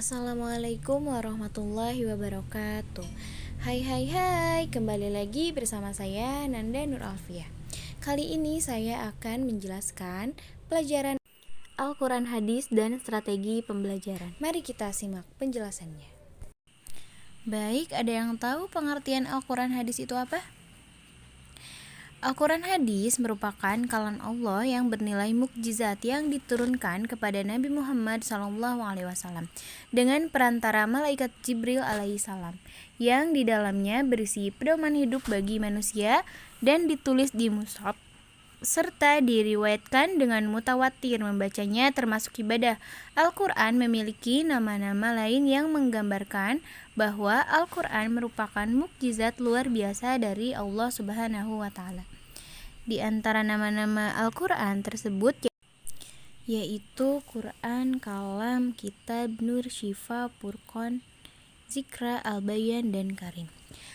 Assalamualaikum warahmatullahi wabarakatuh. Hai, kembali lagi bersama saya Nanda Nur Alfiah. Kali ini saya akan menjelaskan pelajaran Al-Quran Hadis dan strategi pembelajaran. Mari kita simak penjelasannya. Baik, ada yang tahu pengertian Al-Quran Hadis itu apa? Al-Quran Hadis merupakan kalam Allah yang bernilai mukjizat yang diturunkan kepada Nabi Muhammad SAW dengan perantara malaikat Jibril alaihissalam, yang di dalamnya berisi pedoman hidup bagi manusia dan ditulis di mushaf serta diriwayatkan dengan mutawatir membacanya termasuk ibadah. Al-Quran memiliki nama-nama lain yang menggambarkan bahwa Al-Quran merupakan mukjizat luar biasa dari Allah Subhanahu wa Ta'ala. Di antara nama-nama Al-Quran tersebut yaitu Quran, Kalam, Kitab, Nur, Syifa, Furqan, Zikra, Al-Bayan, dan Karim.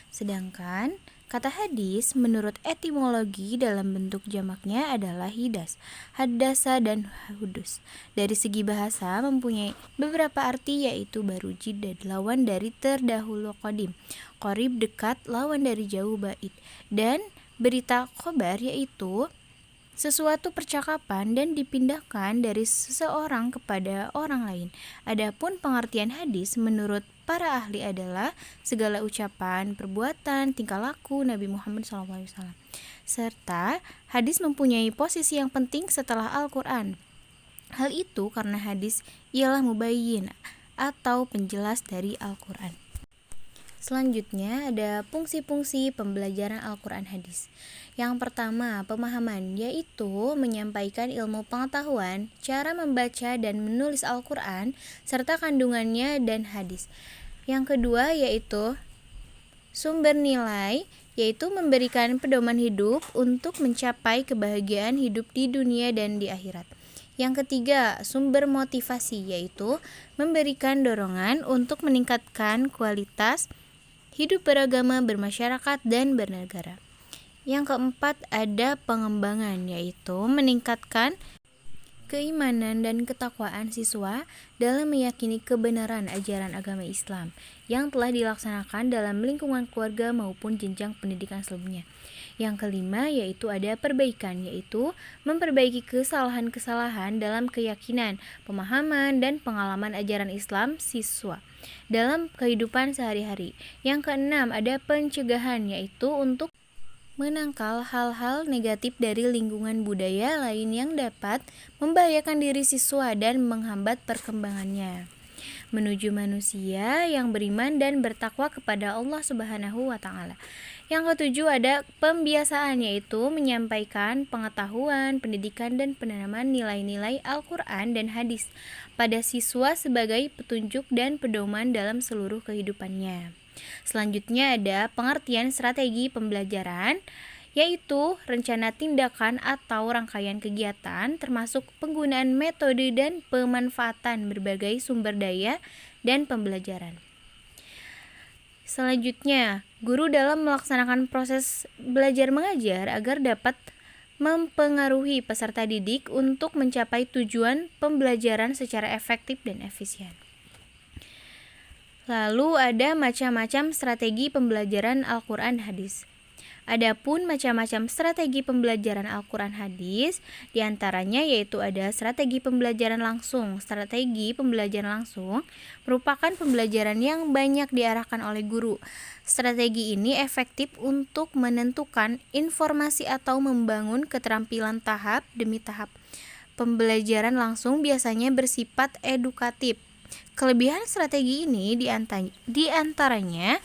Sedangkan kata hadis menurut etimologi dalam bentuk jamaknya adalah hidas, hadasa, dan hudus. Dari segi bahasa mempunyai beberapa arti yaitu baru, jidad, lawan dari terdahulu, qadim, qorib, dekat, lawan dari jauh, ba'id, dan berita khobar yaitu sesuatu percakapan dan dipindahkan dari seseorang kepada orang lain. Adapun pengertian hadis menurut para ahli adalah segala ucapan, perbuatan, tingkah laku Nabi Muhammad SAW. Serta hadis mempunyai posisi yang penting setelah Al-Quran. Hal itu karena hadis ialah mubayyin atau penjelas dari Al-Quran. Selanjutnya ada fungsi-fungsi pembelajaran Al-Quran Hadis. Yang pertama, pemahaman, yaitu menyampaikan ilmu pengetahuan, cara membaca dan menulis Al-Quran, serta kandungannya dan hadis. Yang kedua yaitu sumber nilai, yaitu memberikan pedoman hidup untuk mencapai kebahagiaan hidup di dunia dan di akhirat. Yang ketiga, sumber motivasi, yaitu memberikan dorongan untuk meningkatkan kualitas hidup beragama, bermasyarakat, dan bernegara. Yang keempat, ada pengembangan, yaitu meningkatkan keimanan dan ketakwaan siswa dalam meyakini kebenaran ajaran agama Islam yang telah dilaksanakan dalam lingkungan keluarga maupun jenjang pendidikan sebelumnya. Yang kelima yaitu ada perbaikan, yaitu memperbaiki kesalahan-kesalahan dalam keyakinan, pemahaman, dan pengalaman ajaran Islam siswa dalam kehidupan sehari-hari. Yang keenam ada pencegahan, yaitu untuk menangkal hal-hal negatif dari lingkungan budaya lain yang dapat membahayakan diri siswa dan menghambat perkembangannya menuju manusia yang beriman dan bertakwa kepada Allah Subhanahu wa Ta'ala. Yang ketujuh ada pembiasaan, yaitu menyampaikan pengetahuan, pendidikan, dan penanaman nilai-nilai Al-Quran dan hadis pada siswa sebagai petunjuk dan pedoman dalam seluruh kehidupannya. Selanjutnya ada pengertian strategi pembelajaran, yaitu rencana tindakan atau rangkaian kegiatan termasuk penggunaan metode dan pemanfaatan berbagai sumber daya dan pembelajaran. Selanjutnya, guru dalam melaksanakan proses belajar mengajar agar dapat mempengaruhi peserta didik untuk mencapai tujuan pembelajaran secara efektif dan efisien. Lalu ada macam-macam strategi pembelajaran Al-Quran Hadis. Adapun macam-macam strategi pembelajaran Al-Quran Hadis, diantaranya yaitu ada strategi pembelajaran langsung. Strategi pembelajaran langsung merupakan pembelajaran yang banyak diarahkan oleh guru. Strategi ini efektif untuk menentukan informasi atau membangun keterampilan tahap demi tahap. Pembelajaran langsung biasanya bersifat edukatif. Kelebihan strategi ini diantaranya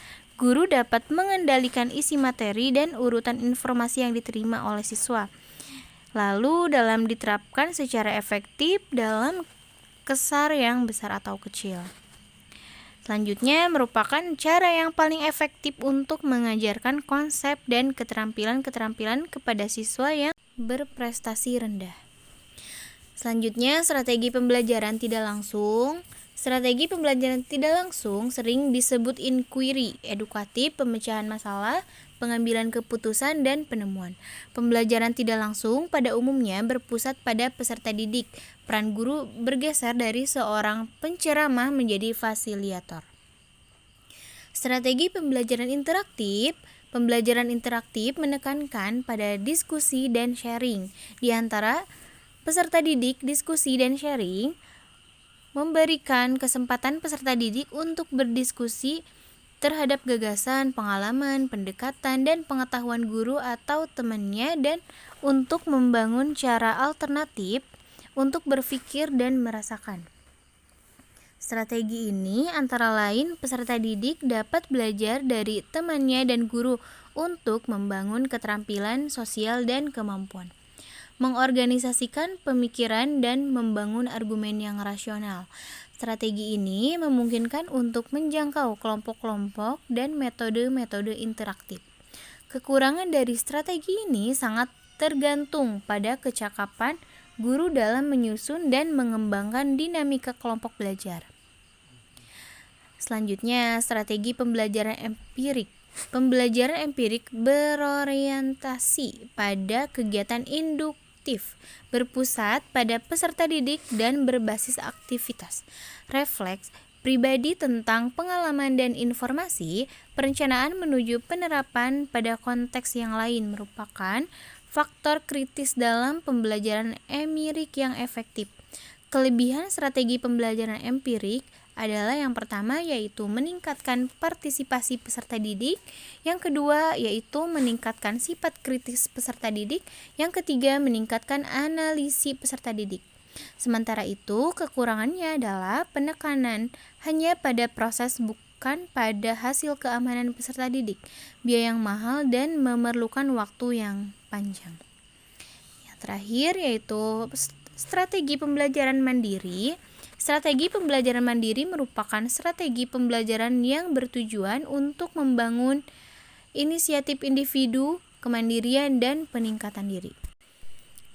guru dapat mengendalikan isi materi dan urutan informasi yang diterima oleh siswa. Lalu dalam diterapkan secara efektif dalam kesar yang besar atau kecil. Selanjutnya merupakan cara yang paling efektif untuk mengajarkan konsep dan keterampilan-keterampilan kepada siswa yang berprestasi rendah. Selanjutnya strategi pembelajaran tidak langsung. Strategi pembelajaran tidak langsung sering disebut inquiry, edukatif, pemecahan masalah, pengambilan keputusan dan penemuan. Pembelajaran tidak langsung pada umumnya berpusat pada peserta didik. Peran guru bergeser dari seorang penceramah menjadi fasilitator. Strategi pembelajaran interaktif. Pembelajaran interaktif menekankan pada diskusi dan sharing. Di antara peserta didik, diskusi dan sharing memberikan kesempatan peserta didik untuk berdiskusi terhadap gagasan, pengalaman, pendekatan, dan pengetahuan guru atau temannya, dan untuk membangun cara alternatif untuk berpikir dan merasakan. Strategi ini antara lain peserta didik dapat belajar dari temannya dan guru untuk membangun keterampilan sosial dan kemampuan mengorganisasikan pemikiran dan membangun argumen yang rasional. Strategi ini memungkinkan untuk menjangkau kelompok-kelompok dan metode-metode interaktif. Kekurangan dari strategi ini sangat tergantung pada kecakapan guru dalam menyusun dan mengembangkan dinamika kelompok belajar. Selanjutnya, strategi pembelajaran empirik. Pembelajaran empirik berorientasi pada kegiatan induktif, berpusat pada peserta didik dan berbasis aktivitas refleks pribadi tentang pengalaman dan informasi. Perencanaan menuju penerapan pada konteks yang lain merupakan faktor kritis dalam pembelajaran empirik yang efektif. Kelebihan strategi pembelajaran empirik adalah yang pertama yaitu meningkatkan partisipasi peserta didik, yang kedua yaitu meningkatkan sifat kritis peserta didik, yang ketiga meningkatkan analisis peserta didik. Sementara itu, kekurangannya adalah penekanan hanya pada proses bukan pada hasil keamanan peserta didik, biaya yang mahal dan memerlukan waktu yang panjang. Yang terakhir yaitu strategi pembelajaran mandiri. Strategi pembelajaran mandiri merupakan strategi pembelajaran yang bertujuan untuk membangun inisiatif individu, kemandirian, dan peningkatan diri.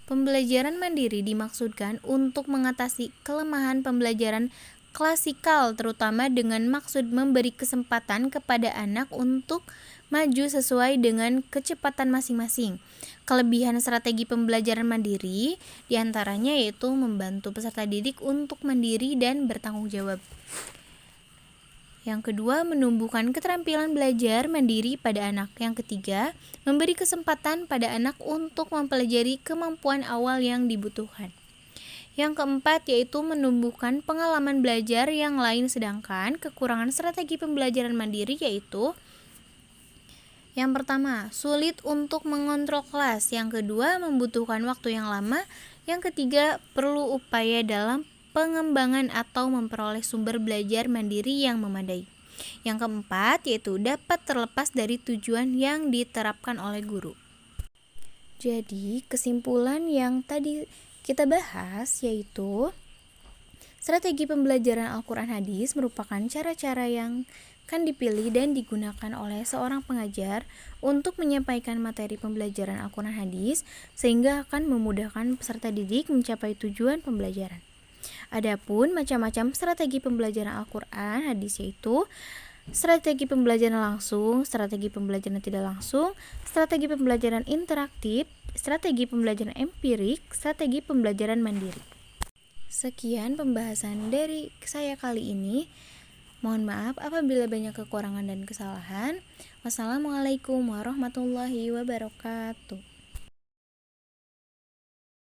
Pembelajaran mandiri dimaksudkan untuk mengatasi kelemahan pembelajaran klasikal, terutama dengan maksud memberi kesempatan kepada anak untuk maju sesuai dengan kecepatan masing-masing. Kelebihan strategi pembelajaran mandiri diantaranya yaitu membantu peserta didik untuk mandiri dan bertanggung jawab. Yang kedua, menumbuhkan keterampilan belajar mandiri pada anak. Yang ketiga, memberi kesempatan pada anak untuk mempelajari kemampuan awal yang dibutuhkan. Yang keempat, yaitu menumbuhkan pengalaman belajar yang lain. Sedangkan kekurangan strategi pembelajaran mandiri yaitu yang pertama, sulit untuk mengontrol kelas. Yang kedua, membutuhkan waktu yang lama. Yang ketiga, perlu upaya dalam pengembangan atau memperoleh sumber belajar mandiri yang memadai. Yang keempat, yaitu dapat terlepas dari tujuan yang diterapkan oleh guru. Jadi, kesimpulan yang tadi kita bahas yaitu strategi pembelajaran Al-Quran Hadis merupakan cara-cara yang akan dipilih dan digunakan oleh seorang pengajar untuk menyampaikan materi pembelajaran Al-Quran Hadis sehingga akan memudahkan peserta didik mencapai tujuan pembelajaran. Adapun macam-macam strategi pembelajaran Al-Quran Hadis yaitu strategi pembelajaran langsung, strategi pembelajaran tidak langsung, strategi pembelajaran interaktif, strategi pembelajaran empirik, strategi pembelajaran mandiri. Sekian pembahasan dari saya kali ini. Mohon maaf apabila banyak kekurangan dan kesalahan. Wassalamualaikum warahmatullahi wabarakatuh.